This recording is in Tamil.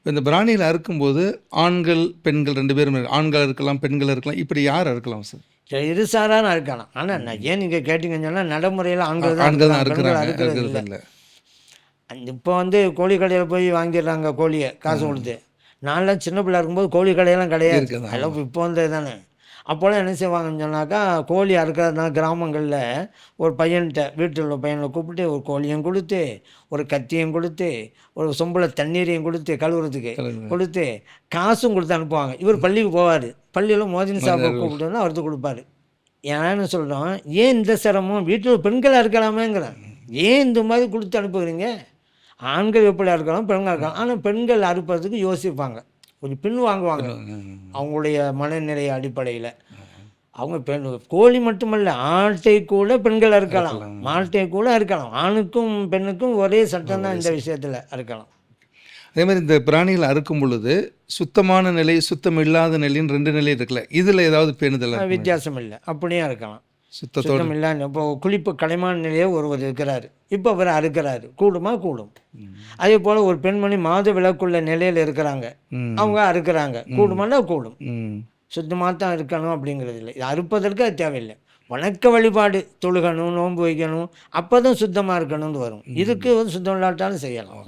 இந்த பிராணியில் அறுக்கும்போது ஆண்கள் பெண்கள் 2 பேரும் ஆண்கள் இருக்கலாம், பெண்கள் இருக்கலாம். இப்படி யார் அறுக்கலாம் சார்? இருசாரான இருக்கலாம். ஆனால் ஏன் நீங்கள் கேட்டிங்கன்னு சொன்னால் நடைமுறையில் ஆண்கள் தான் ஆண்கள் தான் பெண்கள் அறுக்கிறாங்க, அறுக்கிறது அறுக்கிறது இல்லை. இல்லை. இப்போ கோழி கடையில் போய் வாங்கிடுறாங்க கோழியை காசு கொடுத்து. நான்லாம் சின்ன பிள்ளை இருக்கும்போது கோழி கடையெல்லாம் கிடையாது. இருக்குது. அதெல்லாம் இப்போ தானே. அப்போல்லாம் என்ன செய்வாங்கன்னு சொன்னாக்கா, கோழி அறுக்கிறதுனால கிராமங்களில் ஒரு பையன்கிட்ட வீட்டில் உள்ள பையனை கூப்பிட்டு ஒரு கோழியும் கொடுத்து, ஒரு கத்தியும் கொடுத்து, ஒரு சொம்பில் தண்ணீரையும் கொடுத்து கழுவுறதுக்கு கொடுத்து, காசும் கொடுத்து அனுப்புவாங்க. இவர் பள்ளிக்கு போவார். பள்ளியில் மோதின் சாப்பிட கூப்பிட்டு வந்து அவருக்கு கொடுப்பாரு. ஏன்னு சொல்கிறோம், ஏன் இந்த சிரமம்? வீட்டில் பெண்களாக இருக்கலாமேங்கிறேன். ஏன் இந்த மாதிரி கொடுத்து அனுப்புகிறீங்க? ஆண்கள் எப்படியா இருக்கலாம், பெண்கள் இருக்கலாம். ஆனால் பெண்கள் அறுப்பதுக்கு யோசிப்பாங்க, கொஞ்சம் பின் வாங்குவாங்க. அவங்களுடைய மனநிலை அடிப்படையில் அவங்க பெண் கோழி மட்டுமல்ல, ஆட்டை கூட பெண்கள் அறுக்கலாம், மாட்டை கூட அறுக்கலாம். ஆணுக்கும் பெண்ணுக்கும் ஒரே சட்டம் தான் இந்த விஷயத்தில் அறுக்கலாம். அதே மாதிரி இந்த பிராணிகள் அறுக்கும் பொழுது சுத்தமான நிலை, சுத்தம் இல்லாத நிலைன்னு 2 நிலை இருக்குல்ல, இதில் ஏதாவது பேணுதல் வித்தியாசம் இல்லை, அப்படியே இருக்கலாம். சுத்தத்தோடு சுத்தம் இல்லை. இப்போ குளிப்பு கலைமான நிலையே ஒருவர் இருக்கிறார், இப்போ அவர் அறுக்கிறாரு, கூடுமா? கூடும். அதே போல் ஒரு பெண்மணி மாத விலக்குள்ள நிலையில் இருக்கிறாங்க, அவங்க அறுக்கிறாங்க, கூடுமானா கூடும். சுத்தமாக தான் இருக்கணும் அப்படிங்கிறது இல்லை. இது அறுப்பதற்கு அது தேவையில்லை. வணக்க வழிபாடு, தொழுகணும், நோன்பு வைக்கணும், அப்போ தான் சுத்தமாக இருக்கணும்னு வரும். இதுக்கு சுத்தம் இல்லாட்டாலும் செய்யலாம்.